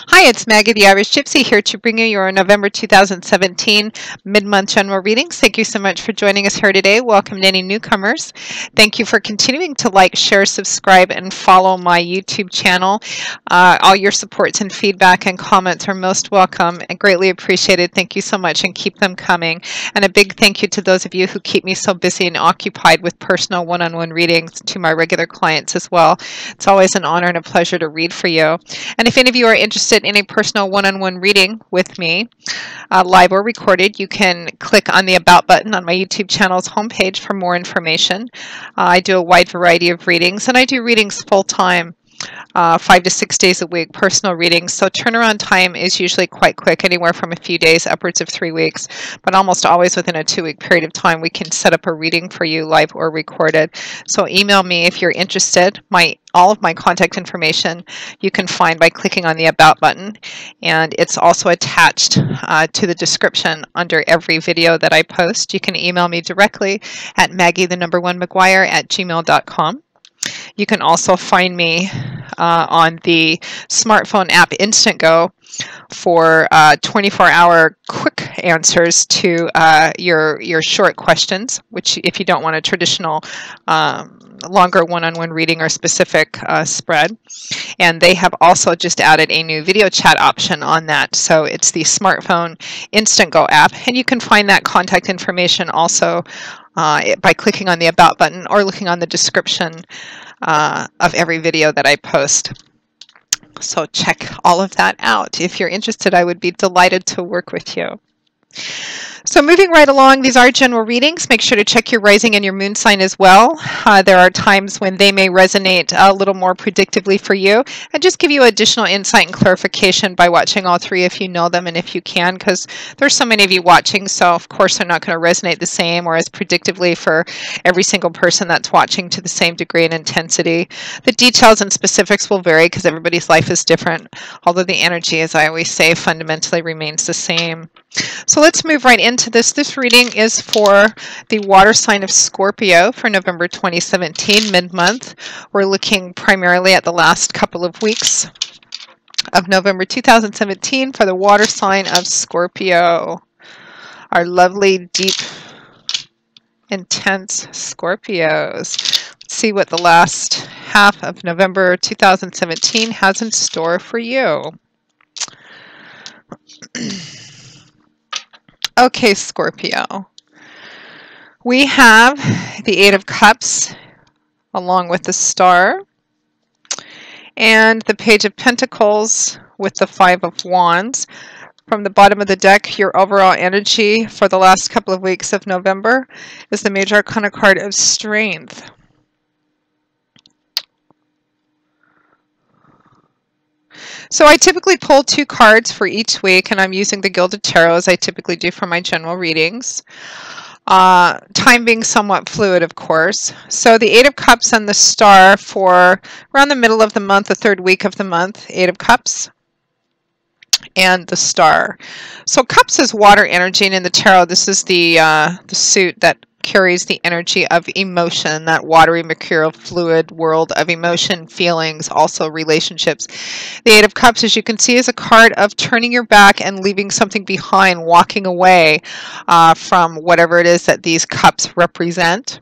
Hi, it's Maggie the Irish Gypsy here to bring you your November 2017 mid-month general readings. Thank you so much for joining us here today. Welcome to any newcomers. Thank you for continuing to like, share, subscribe, and follow my YouTube channel. All your supports and feedback and comments are most welcome and greatly appreciated. Thank you so much and keep them coming. And a big thank you to those of you who keep me so busy and occupied with personal one-on-one readings to my regular clients as well. It's always an honor and a pleasure to read for you. And if any of you are interested in a personal one-on-one reading with me, live or recorded, you can click on the About button on my YouTube channel's homepage for more information. I do a wide variety of readings, and I do readings full-time. 5 to 6 days a week, personal readings. So turnaround time is usually quite quick, anywhere from a few days, upwards of 3 weeks, but almost always within a 2-week period of time, we can set up a reading for you, live or recorded. So email me if you're interested. All of my contact information you can find by clicking on the About button, and it's also attached to the description under every video that I post. You can email me directly at maggie1mcguire@gmail.com. You can also find me on the smartphone app Instantgo for 24-hour quick answers to your short questions, which if you don't want a traditional longer one-on-one reading or specific spread. And they have also just added a new video chat option on that. So it's the smartphone Instantgo app, and you can find that contact information also by clicking on the About button or looking on the description of every video that I post. So check all of that out. If you're interested, I would be delighted to work with you. So moving right along, these are general readings. Make sure to check your rising and your moon sign as well. There are times when they may resonate a little more predictively for you, and just give you additional insight and clarification by watching all three if you know them and if you can, because there's so many of you watching, so of course they're not going to resonate the same or as predictively for every single person that's watching to the same degree and intensity. The details and specifics will vary because everybody's life is different, although the energy, as I always say, fundamentally remains the same. So let's move right into this. This reading is for the water sign of Scorpio for November 2017, mid-month. We're looking primarily at the last couple of weeks of November 2017 for the water sign of Scorpio. Our lovely, deep, intense Scorpios. Let's see what the last half of November 2017 has in store for you. Okay, Scorpio. We have the Eight of Cups along with the Star, and the Page of Pentacles with the Five of Wands. From the bottom of the deck, your overall energy for the last couple of weeks of November is the Major Arcana card of Strength. So I typically pull 2 cards for each week, and I'm using the Gilded Tarot as I typically do for my general readings. Time being somewhat fluid, of course. So the Eight of Cups and the Star for around the middle of the month, the 3rd week of the month. Eight of Cups and the Star. So Cups is water energy, and in the tarot, this is the suit that carries the energy of emotion, that watery, mercurial, fluid world of emotion, feelings, also relationships. The Eight of Cups, as you can see, is a card of turning your back and leaving something behind, walking away from whatever it is that these cups represent,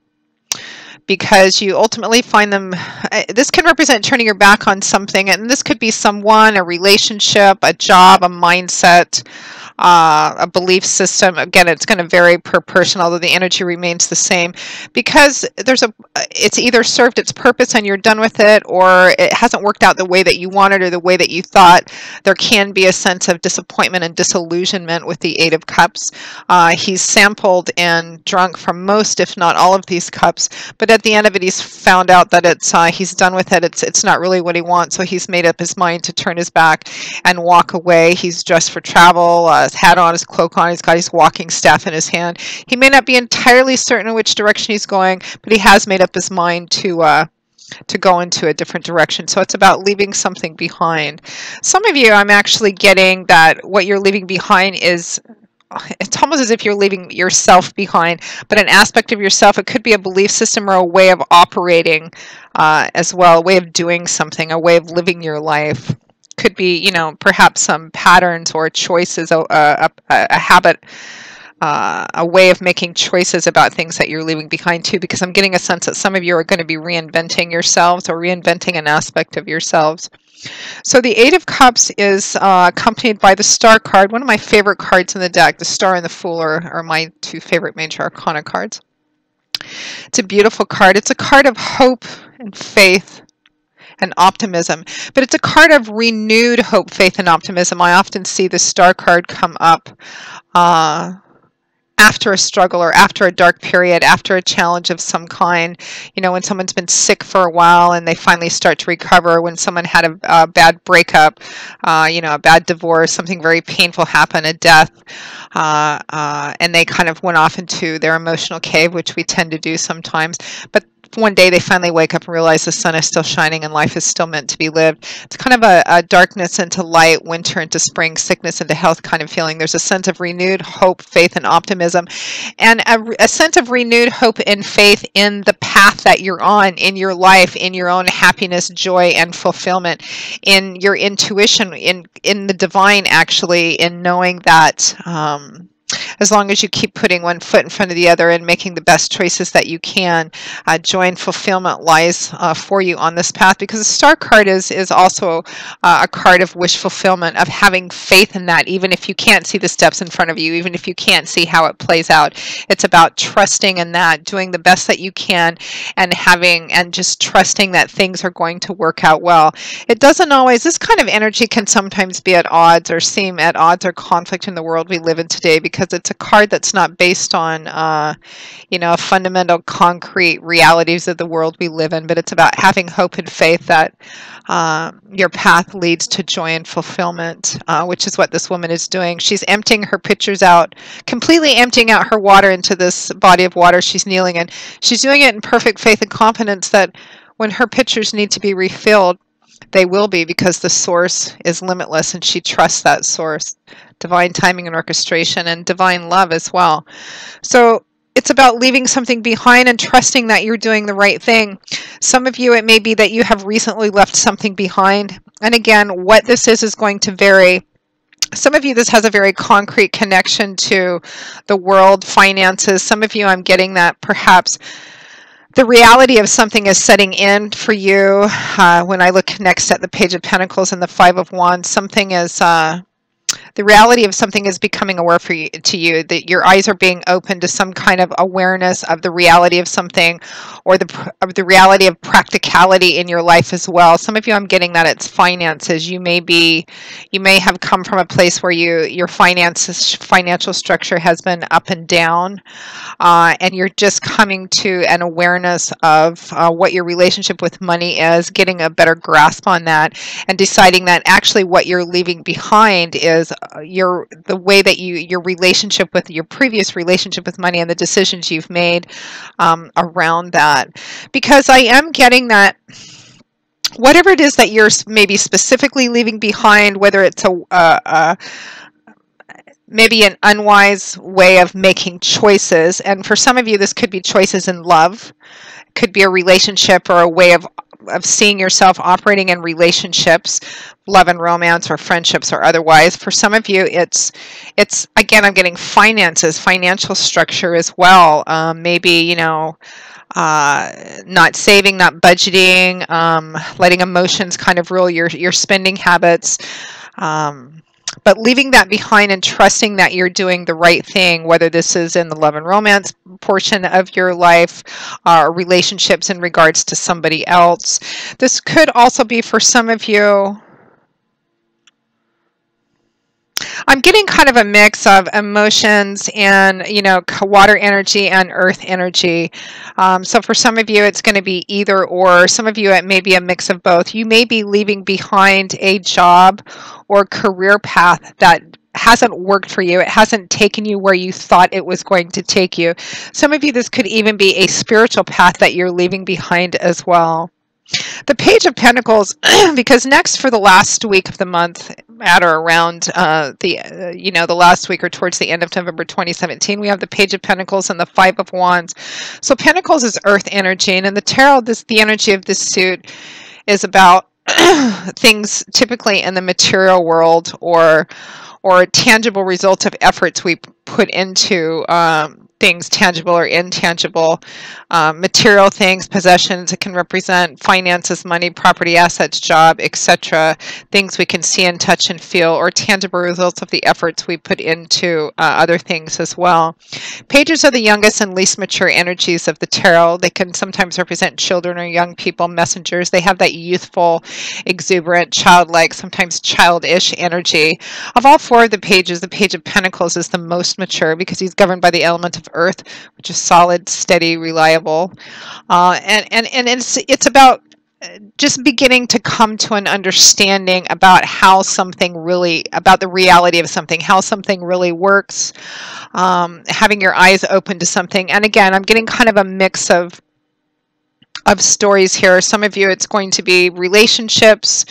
because you ultimately find them, this can represent turning your back on something, and this could be someone, a relationship, a job, a mindset, a belief system. Again, it's going to vary per person, although the energy remains the same, because it's either served its purpose and you're done with it, or it hasn't worked out the way that you wanted or the way that you thought. There can be a sense of disappointment and disillusionment with the Eight of Cups. He's sampled and drunk from most, if not all, of these cups, but at the end of it, he's found out that he's done with it. It's not really what he wants, so he's made up his mind to turn his back and walk away. He's dressed for travel, his hat on, his cloak on, he's got his walking staff in his hand. He may not be entirely certain in which direction he's going, but he has made up his mind to go into a different direction. So it's about leaving something behind. Some of you, I'm actually getting that what you're leaving behind is, it's almost as if you're leaving yourself behind, but an aspect of yourself. It could be a belief system or a way of operating as well, a way of doing something, a way of living your life. could be, you know, perhaps some patterns or choices, a habit, a way of making choices about things that you're leaving behind too, because I'm getting a sense that some of you are going to be reinventing yourselves or reinventing an aspect of yourselves. So the Eight of Cups is accompanied by the Star card, one of my favorite cards in the deck. The Star and the Fool are my two favorite major arcana cards. It's a beautiful card. It's a card of hope and faith and optimism, but it's a card of renewed hope, faith, and optimism. I often see the Star card come up after a struggle or after a dark period, after a challenge of some kind. You know, when someone's been sick for a while and they finally start to recover, when someone had a bad breakup, you know, a bad divorce, something very painful happened, a death, and they kind of went off into their emotional cave, which we tend to do sometimes. But one day they finally wake up and realize the sun is still shining and life is still meant to be lived. It's kind of a darkness into light, winter into spring, sickness into health kind of feeling. There's a sense of renewed hope, faith, and optimism, and a sense of renewed hope and faith in the path that you're on in your life, in your own happiness, joy, and fulfillment, in your intuition, in the divine, actually, in knowing that as long as you keep putting one foot in front of the other and making the best choices that you can, joy and fulfillment lies for you on this path, because the Star card is also a card of wish fulfillment, of having faith in that, even if you can't see the steps in front of you, even if you can't see how it plays out. It's about trusting in that, doing the best that you can, and just trusting that things are going to work out well. It doesn't always, this kind of energy can sometimes be at odds or seem at odds or conflict in the world we live in today, because it's a card that's not based on, you know, fundamental concrete realities of the world we live in, but it's about having hope and faith that your path leads to joy and fulfillment, which is what this woman is doing. She's emptying her pitchers out, completely emptying out her water into this body of water she's kneeling in. She's doing it in perfect faith and confidence that when her pitchers need to be refilled, they will be, because the source is limitless and she trusts that source. Divine timing and orchestration, and divine love as well. So it's about leaving something behind and trusting that you're doing the right thing. Some of you, it may be that you have recently left something behind. And again, what this is going to vary. Some of you, this has a very concrete connection to the world, finances. Some of you, I'm getting that perhaps the reality of something is setting in for you. When I look next at the Page of Pentacles and the Five of Wands, something is... the reality of something is becoming aware to you, that your eyes are being open to some kind of awareness of the reality of something, or the reality of practicality in your life as well. Some of you, I'm getting that it's finances. You may have come from a place where your financial structure has been up and down, and you're just coming to an awareness of what your relationship with money is, getting a better grasp on that, and deciding that actually what you're leaving behind is the way that your relationship with your previous relationship with money and the decisions you've made around that. Because I am getting that whatever it is that you're maybe specifically leaving behind, whether it's maybe an unwise way of making choices, and for some of you this could be choices in love, could be a relationship or a way of seeing yourself operating in relationships, love and romance or friendships or otherwise. For some of you, it's again, I'm getting finances, financial structure as well. Maybe, you know, not saving, not budgeting, letting emotions kind of rule your spending habits. But leaving that behind and trusting that you're doing the right thing, whether this is in the love and romance portion of your life, or relationships in regards to somebody else. This could also be for some of you. I'm getting kind of a mix of emotions and, you know, water energy and earth energy. So for some of you, it's going to be either or. Some of you, it may be a mix of both. You may be leaving behind a job or career path that hasn't worked for you. It hasn't taken you where you thought it was going to take you. Some of you, this could even be a spiritual path that you're leaving behind as well. The Page of Pentacles, because next for the last week of the month, at or around the last week or towards the end of November 2017, we have the Page of Pentacles and the Five of Wands. So Pentacles is earth energy, and in the tarot, the energy of this suit is about things typically in the material world, or tangible results of efforts we put into things, tangible or intangible, material things, possessions. It can represent finances, money, property, assets, job, etc. Things we can see and touch and feel, or tangible results of the efforts we put into other things as well. Pages are the youngest and least mature energies of the tarot. They can sometimes represent children or young people, messengers. They have that youthful, exuberant, childlike, sometimes childish energy. Of all four of the pages, the Page of Pentacles is the most mature because he's governed by the element of earth, which is solid, steady, reliable. And it's about just beginning to come to an understanding about how something really, about the reality of something, how something really works, having your eyes open to something. And again, I'm getting kind of a mix of stories here. Some of you, it's going to be relationships,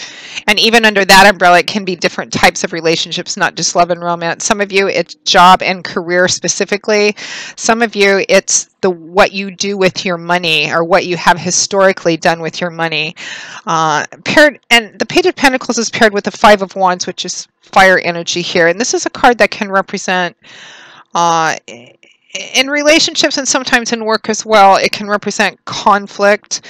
and even under that umbrella, it can be different types of relationships, not just love and romance. Some of you, it's job and career specifically. Some of you, it's what you do with your money, or what you have historically done with your money. Paired, and the Page of Pentacles is paired with the Five of Wands, which is fire energy here. And this is a card that can represent in relationships and sometimes in work as well. It can represent conflict.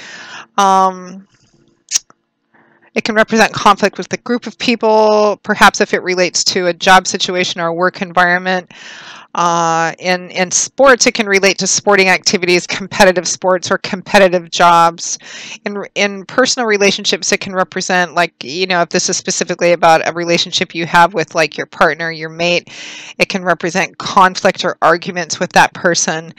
It can represent conflict with a group of people, perhaps if it relates to a job situation or a work environment. In sports, it can relate to sporting activities, competitive sports, or competitive jobs. In personal relationships, it can represent, like, if this is specifically about a relationship you have with, like, your partner, your mate, it can represent conflict or arguments with that person.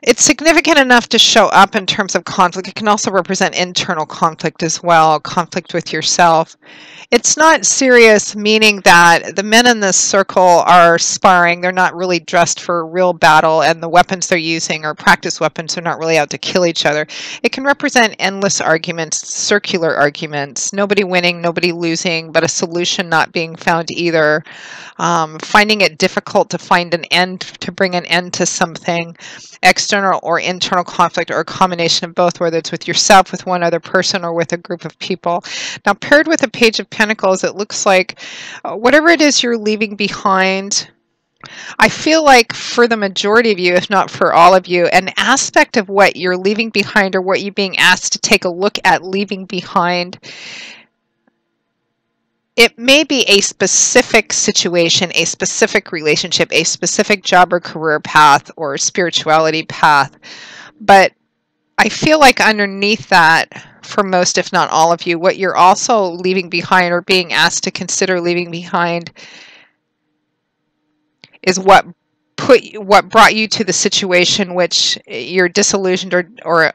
It's significant enough to show up in terms of conflict. It can also represent internal conflict as well, conflict with yourself. It's not serious, meaning that the men in this circle are sparring. They're not really dressed for a real battle, and the weapons they're using are practice weapons. They're not really out to kill each other. It can represent endless arguments, circular arguments, nobody winning, nobody losing, but a solution not being found either. Finding it difficult to find an end, to bring an end to something. External or internal conflict, or a combination of both, whether it's with yourself, with one other person, or with a group of people. Now, paired with a Page of Pentacles, it looks like whatever it is you're leaving behind, I feel like for the majority of you, if not for all of you, an aspect of what you're leaving behind, or what you're being asked to take a look at leaving behind, it may be a specific situation, a specific relationship, a specific job or career path, or spirituality path. But I feel like underneath that, for most, if not all of you, what you're also leaving behind, or being asked to consider leaving behind, is what brought you to the situation which you're disillusioned or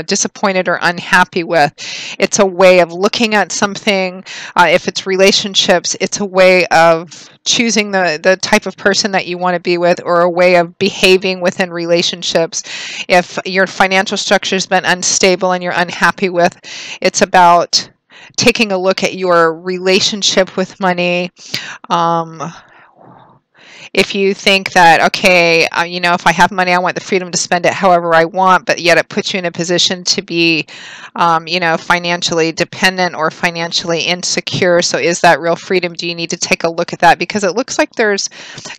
disappointed or unhappy with. It's a way of looking at something. If it's relationships, it's a way of choosing the type of person that you want to be with, or a way of behaving within relationships. If your financial structure has been unstable and you're unhappy with, it's about taking a look at your relationship with money. If you think that, okay, if I have money, I want the freedom to spend it however I want, but yet it puts you in a position to be, financially dependent or financially insecure. So is that real freedom? Do you need to take a look at that? Because it looks like there's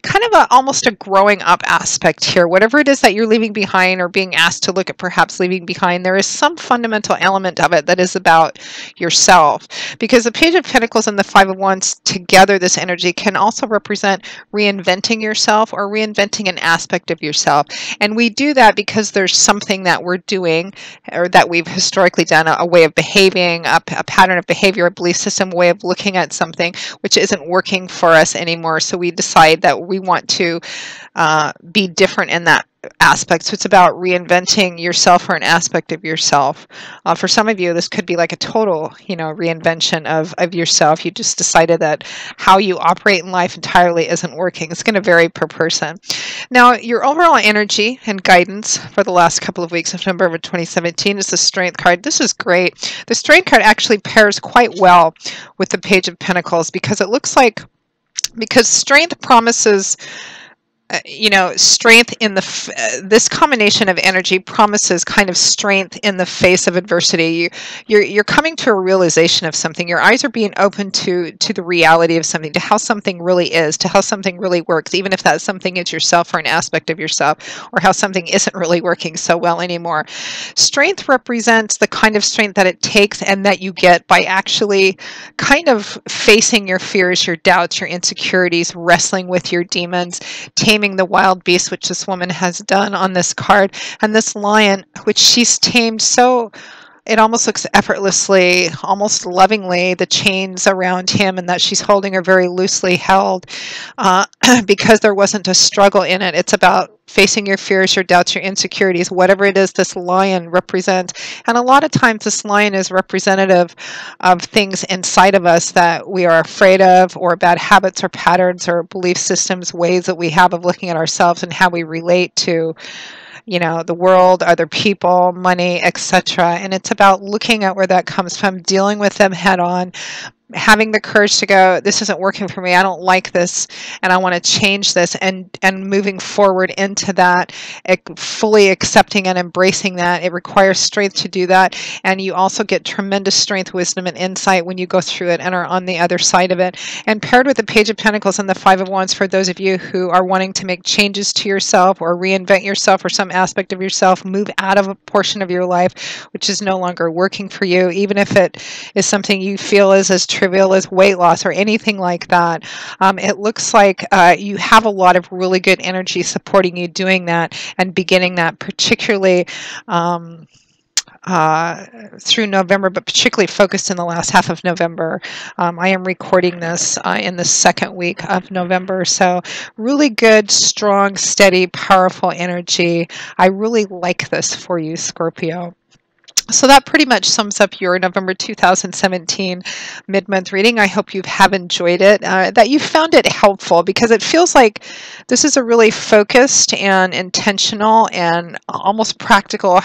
kind of almost a growing up aspect here. Whatever it is that you're leaving behind, or being asked to look at perhaps leaving behind, there is some fundamental element of it that is about yourself. Because the Page of Pentacles and the Five of Wands together, this energy can also represent reinventing yourself, or reinventing an aspect of yourself. And we do that because there's something that we're doing, or that we've historically done, a way of behaving, a pattern of behavior, a belief system, a way of looking at something which isn't working for us anymore. So we decide that we want to be different in that aspect. So it's about reinventing yourself, or an aspect of yourself. For some of you, this could be like a total, reinvention of yourself. You just decided that how you operate in life entirely isn't working. It's going to vary per person. Now, your overall energy and guidance for the last couple of weeks of November 2017 is the Strength card. This is great. The Strength card actually pairs quite well with the Page of Pentacles, because it looks like, because Strength promises strength in this combination of energy promises kind of strength in the face of adversity. You're coming to a realization of something. Your eyes are being open to the reality of something, to how something really is, to how something really works, even if that something is yourself or an aspect of yourself, or how something isn't really working so well anymore. Strength represents the kind of strength that it takes and that you get by actually kind of facing your fears, your doubts, your insecurities, wrestling with your demons, taming the wild beast, which this woman has done on this card, and this lion, which she's tamed so it almost looks effortlessly, almost lovingly, the chains around him, and that she's holding her very loosely held because there wasn't a struggle in it. It's about facing your fears, your doubts, your insecurities, whatever it is this lion represents. And a lot of times this lion is representative of things inside of us that we are afraid of, or bad habits or patterns or belief systems, ways that we have of looking at ourselves and how we relate to the world, other people, money, etc. And it's about looking at where that comes from, dealing with them head on, having the courage to go, this isn't working for me, I don't like this, and I want to change this, and moving forward into that, fully accepting and embracing that. It requires strength to do that, and you also get tremendous strength, wisdom, and insight when you go through it and are on the other side of it. And paired with the Page of Pentacles and the Five of Wands, for those of you who are wanting to make changes to yourself or reinvent yourself or some aspect of yourself, move out of a portion of your life which is no longer working for you, even if it is something you feel is as trivial as weight loss or anything like that. It looks like you have a lot of really good energy supporting you doing that and beginning that, particularly through November, but particularly focused in the last half of November. I am recording this in the second week of November, so really good, strong, steady, powerful energy. I really like this for you, Scorpio. So that pretty much sums up your November 2017 mid-month reading. I hope you have enjoyed it, that you found it helpful, because it feels like this is a really focused and intentional and almost practical,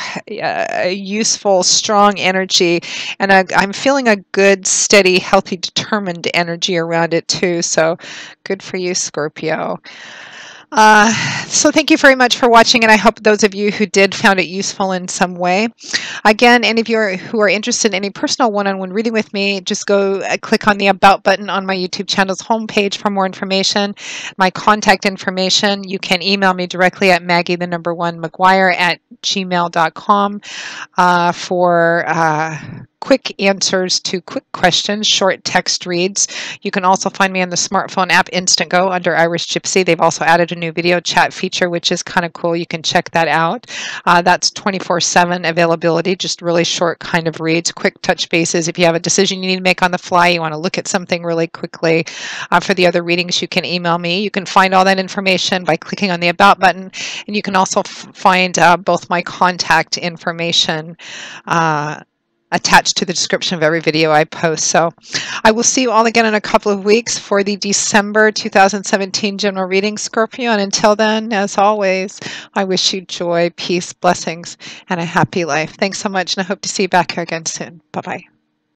useful, strong energy. And I'm feeling a good, steady, healthy, determined energy around it too. So good for you, Scorpio. So thank you very much for watching, and I hope those of you who did found it useful in some way. Again, any of you who are interested in any personal one-on-one reading with me, just go click on the About button on my YouTube channel's homepage for more information. My contact information, you can email me directly at maggie1mcguire@gmail.com for quick answers to quick questions, short text reads. You can also find me on the smartphone app Instantgo under Irish Gypsy. They've also added a new video chat feature, which is kind of cool. You can check that out. That's 24/7 availability, just really short kind of reads, quick touch bases. If you have a decision you need to make on the fly, you want to look at something really quickly. For the other readings, you can email me. You can find all that information by clicking on the About button, and you can also find both my contact information attached to the description of every video I post. So I will see you all again in a couple of weeks for the December 2017 general reading, Scorpio. And until then, as always, I wish you joy, peace, blessings, and a happy life. Thanks so much, and I hope to see you back here again soon. Bye-bye.